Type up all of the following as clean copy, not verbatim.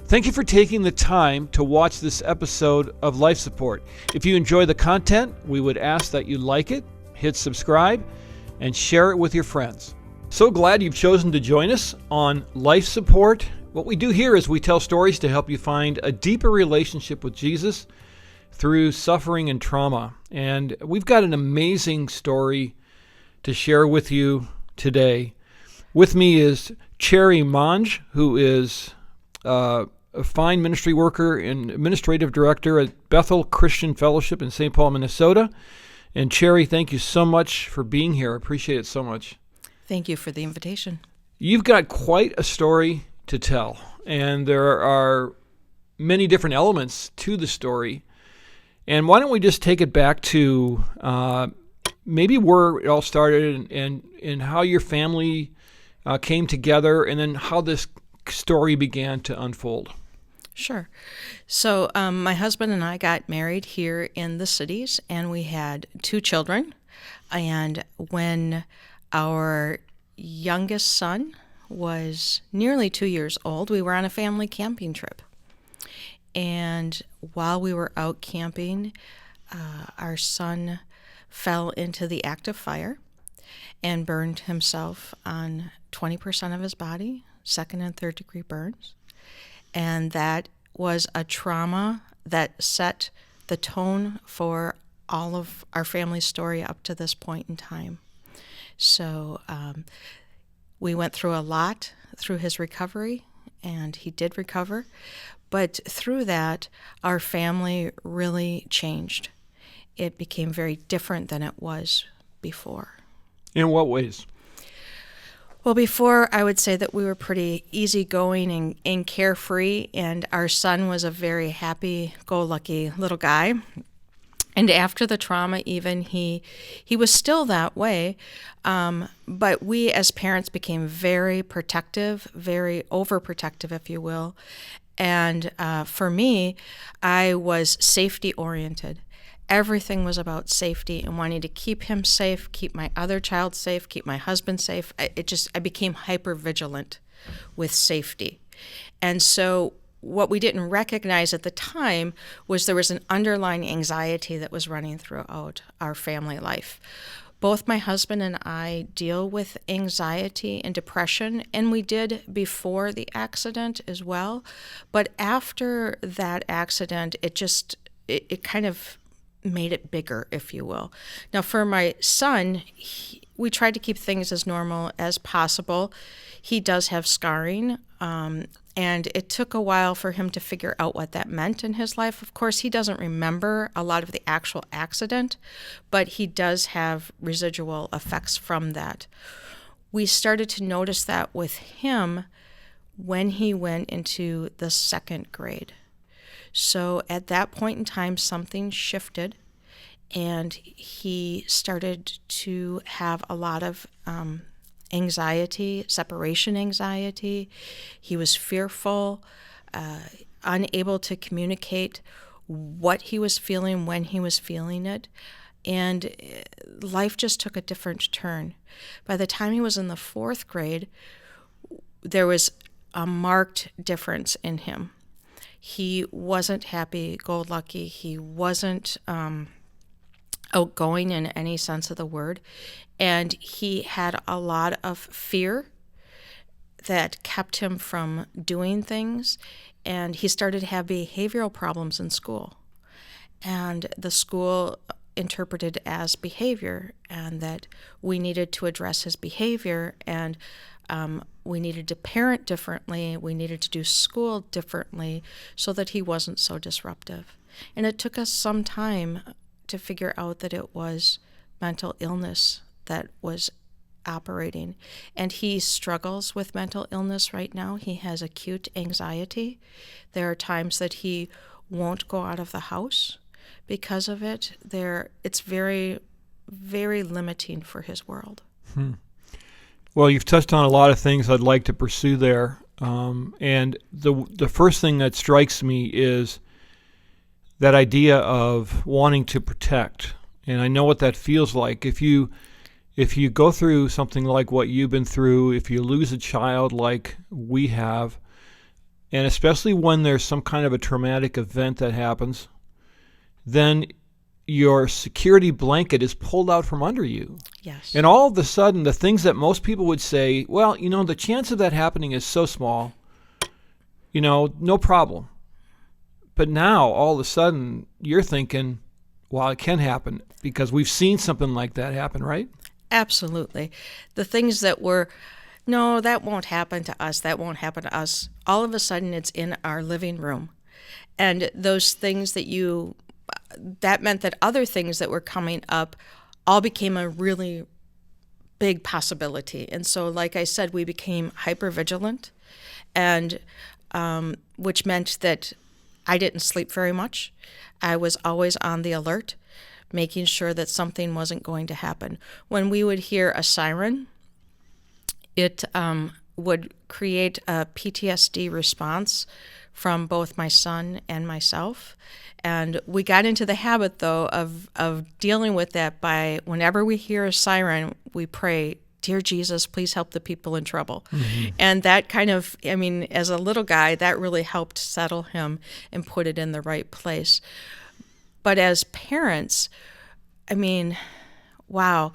Thank you for taking the time to watch this episode of Life Support. If you enjoy the content, we would ask that you like it, hit subscribe, and share it with your friends. So glad you've chosen to join us on Life Support. What we do here is we tell stories to help you find a deeper relationship with Jesus through suffering and trauma. And we've got an amazing story to share with you today. With me is Cherie Monge, who is a fine ministry worker and administrative director at Bethel Christian Fellowship in St. Paul, Minnesota. And Cherie, thank you so much for being here. I appreciate it so much. Thank you for the invitation. You've got quite a story to tell, and there are many different elements to the story. And why don't we just take it back to maybe where it all started and how your family came together, and then how this story began to unfold. Sure. So my husband and I got married here in the cities, and we had 2 children. And when our youngest son was nearly 2 years old, we were on a family camping trip. And while we were out camping, our son fell into the active fire and burned himself on 20% of his body, 2nd and 3rd degree burns. And that was a trauma that set the tone for all of our family story up to this point in time. So we went through a lot through his recovery, and he did recover. But through that, our family really changed. It became very different than it was before. In what ways? Well, before, I would say that we were pretty easygoing and carefree, and our son was a very happy-go-lucky little guy. And after the trauma, even, he was still that way, but we as parents became very protective, very overprotective, if you will. And for me, I was safety-oriented. Everything was about safety and wanting to keep him safe, keep my other child safe, keep my husband safe. I became hyper-vigilant with safety. And so what we didn't recognize at the time was there was an underlying anxiety that was running throughout our family life. Both my husband and I deal with anxiety and depression, and we did before the accident as well. But after that accident, it kind of made it bigger, if you will. Now, for my son, we tried to keep things as normal as possible. He does have scarring, and it took a while for him to figure out what that meant in his life. Of course, he doesn't remember a lot of the actual accident, but he does have residual effects from that. We started to notice that with him when he went into the 2nd grade. So at that point in time, something shifted, and he started to have a lot of anxiety, separation anxiety. He was fearful, unable to communicate what he was feeling when he was feeling it, and life just took a different turn. By the time he was in the 4th grade, there was a marked difference in him. He wasn't happy-go-lucky. He wasn't outgoing in any sense of the word. And he had a lot of fear that kept him from doing things. And he started to have behavioral problems in school. And the school interpreted as behavior, and that we needed to address his behavior, and we needed to parent differently, we needed to do school differently so that he wasn't so disruptive. And it took us some time to figure out that it was mental illness that was operating. And he struggles with mental illness right now. He has acute anxiety. There are times that he won't go out of the house because of it. It's very, very limiting for his world. Well, you've touched on a lot of things I'd like to pursue there. And the first thing that strikes me is that idea of wanting to protect. And I know what that feels like. If you go through something like what you've been through, if you lose a child like we have, and especially when there's some kind of a traumatic event that happens, then your security blanket is pulled out from under you. Yes. And all of a sudden, the things that most people would say, well, the chance of that happening is so small, no problem. But now, all of a sudden, you're thinking, well, it can happen because we've seen something like that happen, right? Absolutely. The things that were, no, that won't happen to us, that won't happen to us, all of a sudden it's in our living room. And those things that meant that other things that were coming up all became a really big possibility. And so, like I said, we became hypervigilant, and which meant that I didn't sleep very much. I was always on the alert, making sure that something wasn't going to happen. When we would hear a siren, it would create a PTSD response from both my son and myself. And we got into the habit, though, of dealing with that by whenever we hear a siren, we pray, "Dear Jesus, please help the people in trouble." Mm-hmm. And that kind of, as a little guy, that really helped settle him and put it in the right place. But as parents, wow,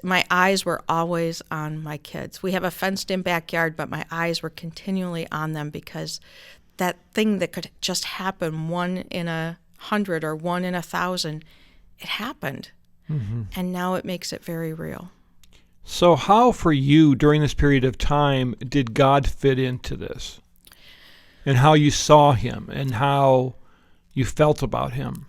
my eyes were always on my kids. We have a fenced-in backyard, but my eyes were continually on them because that thing that could just happen 1 in 100 or 1 in 1,000, it happened. Mm-hmm. And now it makes it very real. So how, for you, during this period of time, did God fit into this? And how you saw him and how you felt about him?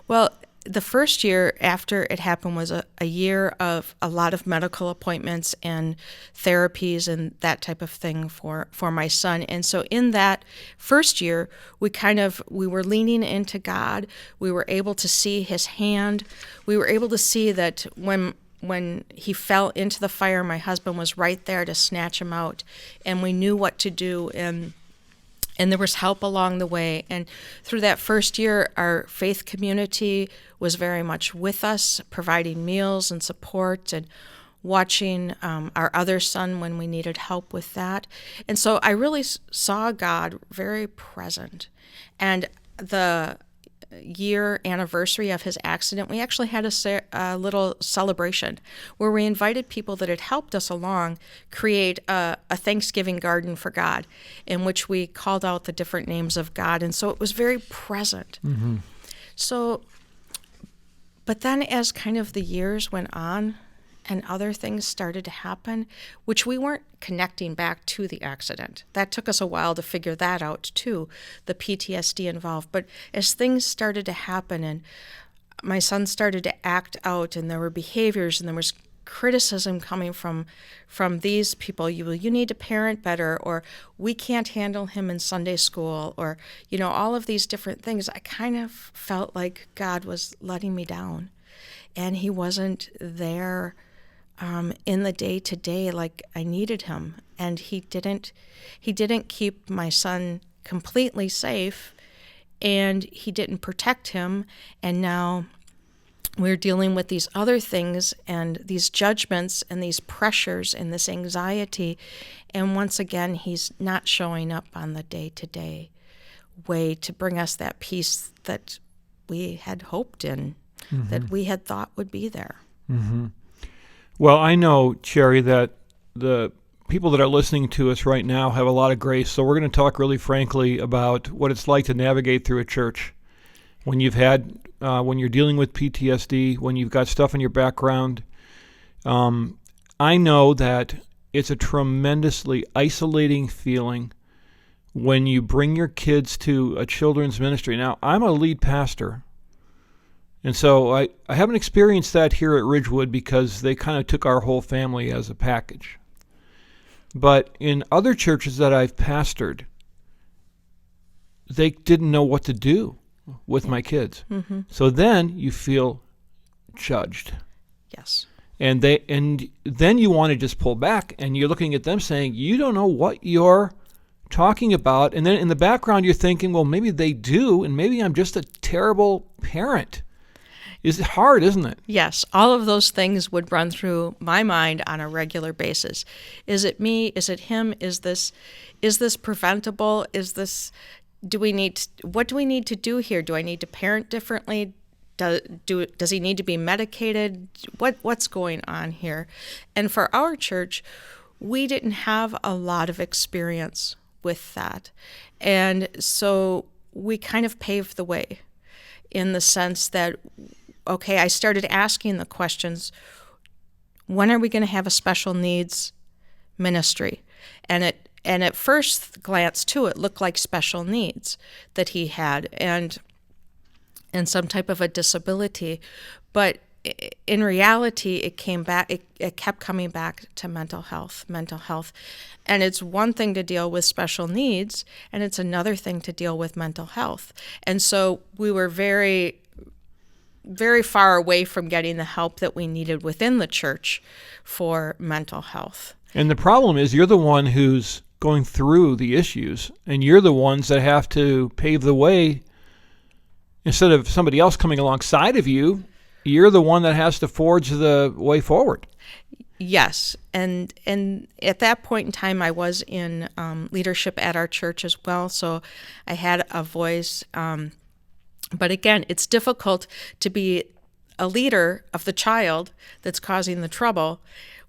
Well, the first year after it happened was a year of a lot of medical appointments and therapies and that type of thing for my son. And so in that first year, we were leaning into God. We were able to see his hand. We were able to see that when he fell into the fire, my husband was right there to snatch him out. And we knew what to do. And there was help along the way. And through that first year, our faith community was very much with us, providing meals and support and watching our other son when we needed help with that. And so I really saw God very present. And the year anniversary of his accident, we actually had a little celebration where we invited people that had helped us along create a Thanksgiving garden for God, in which we called out the different names of God. And so it was very present. Mm-hmm. So, but then as kind of the years went on and other things started to happen, which we weren't connecting back to the accident. That took us a while to figure that out too, the PTSD involved. But as things started to happen and my son started to act out and there were behaviors and there was criticism coming from these people, you need to parent better, or we can't handle him in Sunday school, or all of these different things, I kind of felt like God was letting me down and he wasn't there in the day-to-day like I needed him. And he didn't keep my son completely safe, and he didn't protect him. And now we're dealing with these other things and these judgments and these pressures and this anxiety. And once again, he's not showing up on the day-to-day way to bring us that peace that we had hoped in, mm-hmm. that we had thought would be there. Mm-hmm. Well, I know, Cherie, that the people that are listening to us right now have a lot of grace, so we're going to talk really frankly about what it's like to navigate through a church when you've had, when you're dealing with PTSD, when you've got stuff in your background. I know that it's a tremendously isolating feeling when you bring your kids to a children's ministry. Now, I'm a lead pastor. And so I haven't experienced that here at Ridgewood because they kind of took our whole family as a package. But in other churches that I've pastored, they didn't know what to do with my kids. Mm-hmm. So then you feel judged. Yes. And then you want to just pull back, and you're looking at them saying, you don't know what you're talking about. And then in the background you're thinking, well, maybe they do, and maybe I'm just a terrible parent. is hard, isn't it? Yes, all of those things would run through my mind on a regular basis. Is it me? Is it him? Is this preventable? What do we need to do here? Do I need to parent differently? Does he need to be medicated? What's going on here? And for our church, we didn't have a lot of experience with that. And so we kind of paved the way in the sense that, okay, I started asking the questions, when are we going to have a special needs ministry? And at first glance, too, it looked like special needs that he had and some type of a disability. But in reality, it kept coming back to mental health. And it's one thing to deal with special needs, and it's another thing to deal with mental health. And so we were very, very far away from getting the help that we needed within the church for mental health. And the problem is you're the one who's going through the issues, and you're the ones that have to pave the way. Instead of somebody else coming alongside of you, you're the one that has to forge the way forward. Yes, and at that point in time, I was in leadership at our church as well, so I had a voice. But again, it's difficult to be a leader of the child that's causing the trouble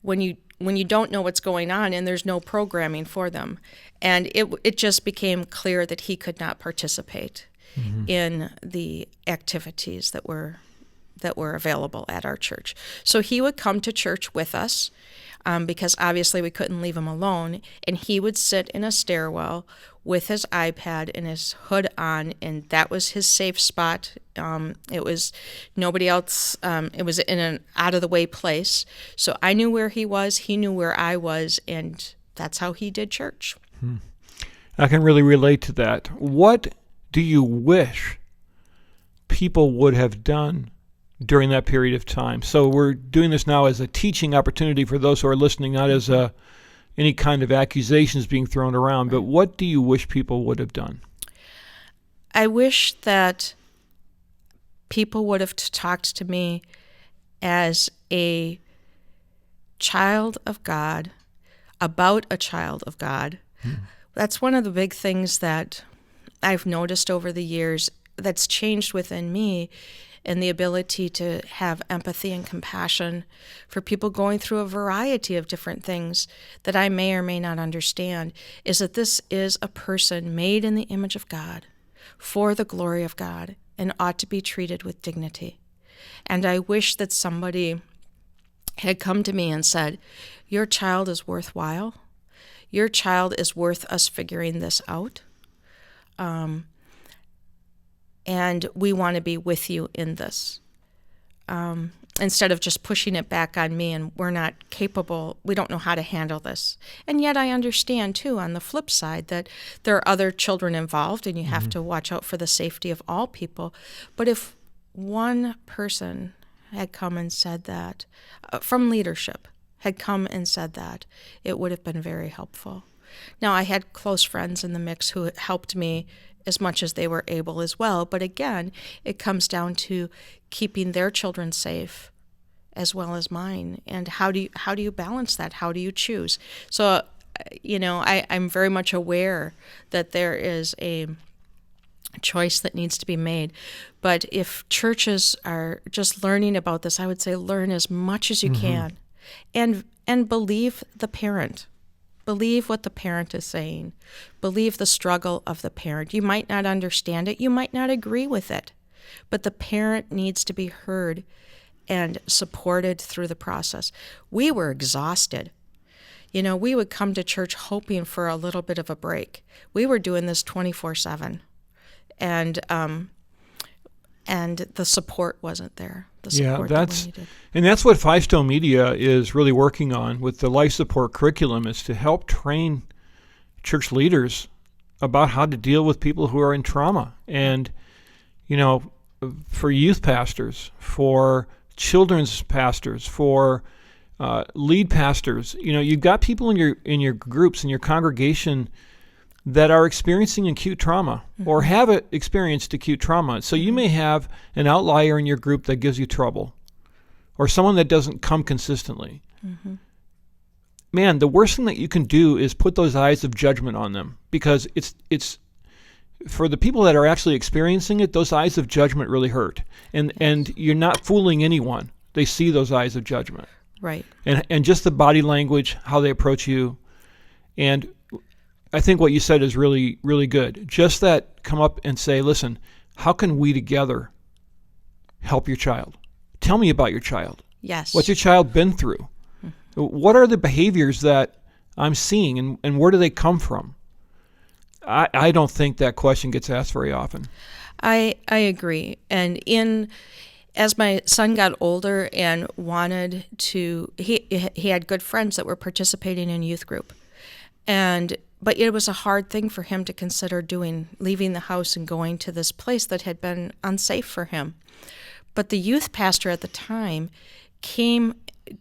when you don't know what's going on and there's no programming for them. And it just became clear that he could not participate in the activities that were available at our church. So he would come to church with us because obviously we couldn't leave him alone, and he would sit in a stairwell with his iPad and his hood on, and that was his safe spot. It was nobody else. It was in an out-of-the-way place. So I knew where he was, he knew where I was, and that's how he did church. I can really relate to that. What do you wish people would have done during that period of time? So we're doing this now as a teaching opportunity for those who are listening, not as any kind of accusations being thrown around. But what do you wish people would have done? I wish that people would have talked to me as a child of God, about a child of God. That's one of the big things that I've noticed over the years that's changed within me, and the ability to have empathy and compassion for people going through a variety of different things that I may or may not understand, is that this is a person made in the image of God, for the glory of God, and ought to be treated with dignity. And I wish that somebody had come to me and said, your child is worthwhile. Your child is worth us figuring this out. And we want to be with you in this. Instead of just pushing it back on me and we're not capable, we don't know how to handle this. And yet I understand, too, on the flip side, that there are other children involved and you have to watch out for the safety of all people. But if one person had come and said that, from leadership, had come and said that, it would have been very helpful. Now, I had close friends in the mix who helped me as much as they were able as well. But again, it comes down to keeping their children safe as well as mine. And how do you balance that? How do you choose? So, I'm very much aware that there is a choice that needs to be made. But if churches are just learning about this, I would say learn as much as you can, and believe the parent. Believe what the parent is saying. Believe the struggle of the parent. You might not understand it. You might not agree with it. But the parent needs to be heard and supported through the process. We were exhausted. We would come to church hoping for a little bit of a break. We were doing this 24/7. And the support wasn't there. The support that we needed. And that's what Five Stone Media is really working on with the life support curriculum, is to help train church leaders about how to deal with people who are in trauma. And, for youth pastors, for children's pastors, for lead pastors, you've got people in your groups, in your congregation that are experiencing acute trauma or have experienced acute trauma. So you may have an outlier in your group that gives you trouble, or someone that doesn't come consistently. Man, the worst thing that you can do is put those eyes of judgment on them, because it's for the people that are actually experiencing it, those eyes of judgment really hurt. And you're not fooling anyone. They see those eyes of judgment. Right. And just the body language, how they approach you. And I think what you said is really, really good. Just that, come up and say, listen, how can we together help your child? Tell me about your child. Yes. What's your child been through? What are the behaviors that I'm seeing, and where do they come from? I don't think that question gets asked very often. I agree. And as my son got older and wanted to, he had good friends that were participating in youth group. But it was a hard thing for him to consider doing, leaving the house and going to this place that had been unsafe for him. But the youth pastor at the time came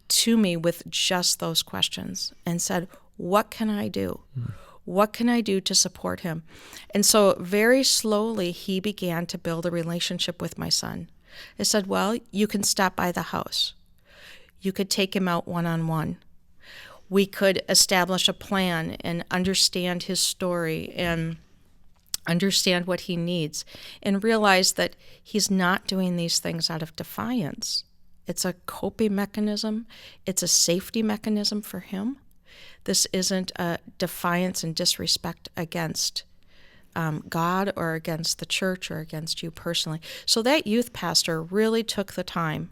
to me with just those questions and said, what can I do? What can I do to support him? And so very slowly he began to build a relationship with my son. I said, well, you can stop by the house. You could take him out one-on-one. We could establish a plan and understand his story and understand what he needs, and realize that he's not doing these things out of defiance. It's a coping mechanism. It's a safety mechanism for him. This isn't a defiance and disrespect against God or against the church or against you personally. So that youth pastor really took the time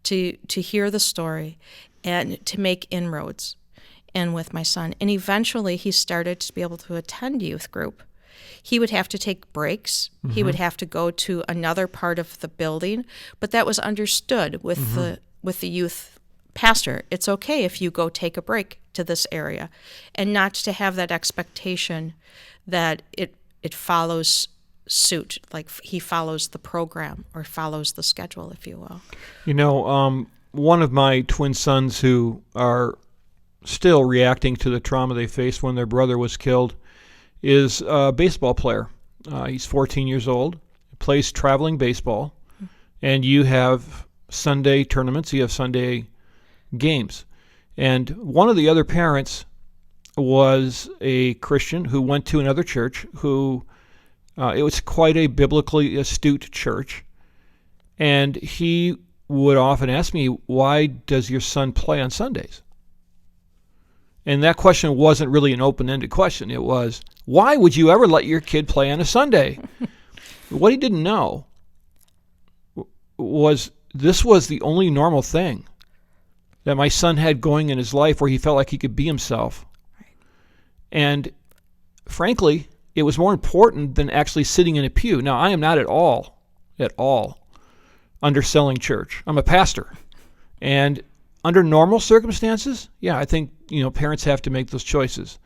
to hear the story and to make inroads and with my son. And eventually he started to be able to attend youth group. He would have to take breaks. He would have to go to another part of the building, but that was understood with the youth pastor. It's okay if you go take a break to this area, and not to have that expectation that it follows suit, like he follows the program or follows the schedule, if you will. You know, one of my twin sons who are still reacting to the trauma they faced when their brother was killed is a baseball player. He's 14 years old, plays traveling baseball, and you have Sunday tournaments, you have Sunday games. And one of the other parents was a Christian who went to another church who, it was quite a biblically astute church. And he would often ask me, why does your son play on Sundays? And that question wasn't really an open-ended question. It was, why would you ever let your kid play on a Sunday? What he didn't know was this was the only normal thing that my son had going in his life where he felt like he could be himself. Right. And frankly, it was more important than actually sitting in a pew. Now, I am not at all underselling church. I'm a pastor. And under normal circumstances, yeah, I think, parents have to make those choices.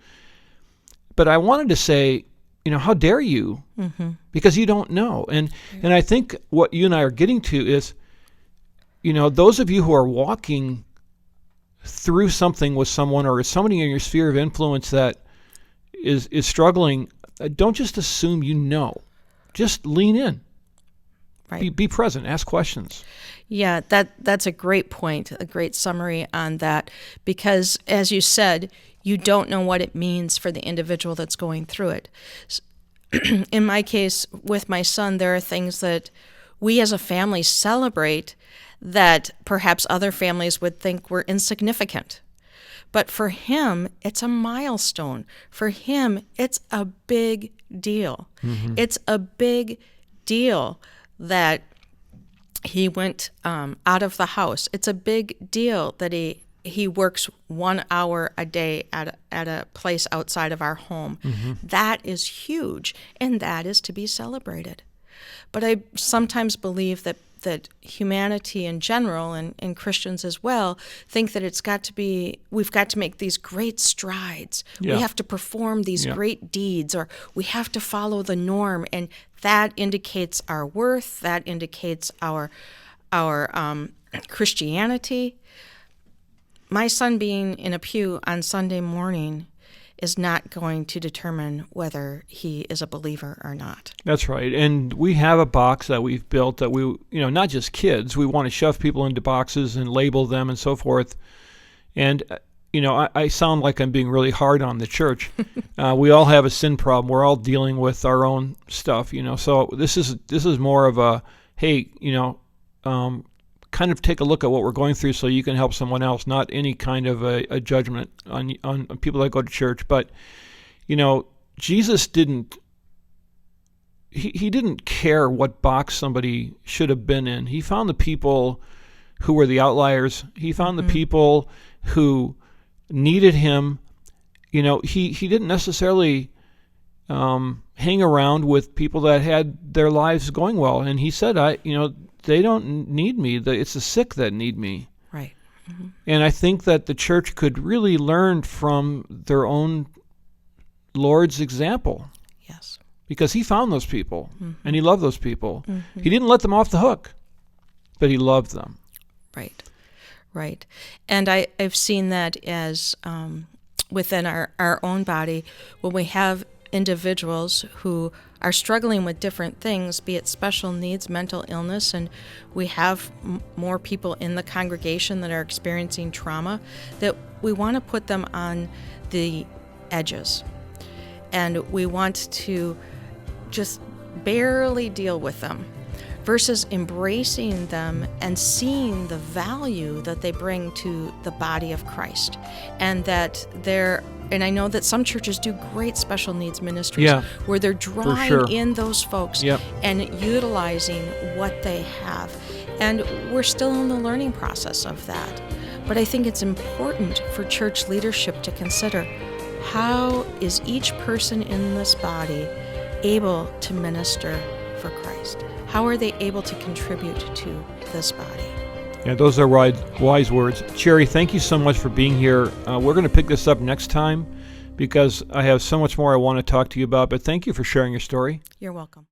But I wanted to say, how dare you? Because you don't know. And I think what you and I are getting to is, those of you who are walking through something with someone, or somebody in your sphere of influence that is struggling, don't just assume you know. Just lean in. Right. Be present. Ask questions. Yeah, that's a great point, a great summary on that, because as you said, you don't know what it means for the individual that's going through it. In my case, with my son, there are things that we as a family celebrate that perhaps other families would think were insignificant. But for him, it's a milestone. For him, it's a big deal. It's a big deal that he went out of the house. It's a big deal that he works 1 hour a day at a place outside of our home. That is huge, and that is to be celebrated. But I sometimes believe that humanity in general, and Christians as well, think that we've got to make these great strides. Yeah. We have to perform these great deeds, or we have to follow the norm, and that indicates our worth, that indicates our Christianity. My son being in a pew on Sunday morning is not going to determine whether he is a believer or not. That's right. And we have a box that we've built that we, not just kids, we want to shove people into boxes and label them and so forth. And, I sound like I'm being really hard on the church. We all have a sin problem. We're all dealing with our own stuff, So this is more of a, hey, kind of take a look at what we're going through so you can help someone else, not any kind of a judgment on people that go to church. But, Jesus didn't, he didn't care what box somebody should have been in. He found the people who were the outliers. He found the people who needed him. He didn't necessarily hang around with people that had their lives going well. And he said, they don't need me. It's the sick that need me. Right. Mm-hmm. And I think that the church could really learn from their own Lord's example. Yes. Because he found those people, and he loved those people. Mm-hmm. He didn't let them off the hook, but he loved them. Right. Right. And I've seen that as within our own body, when we have individuals who are struggling with different things, be it special needs, mental illness, and we have more people in the congregation that are experiencing trauma, that we want to put them on the edges. And we want to just barely deal with them versus embracing them and seeing the value that they bring to the body of Christ. And that and I know that some churches do great special needs ministries where they're drawing in those folks and utilizing what they have. And we're still in the learning process of that. But I think it's important for church leadership to consider, how is each person in this body able to minister for Christ? How are they able to contribute to this body? Yeah, those are wise words. Cherie, thank you so much for being here. We're going to pick this up next time because I have so much more I want to talk to you about, but thank you for sharing your story. You're welcome.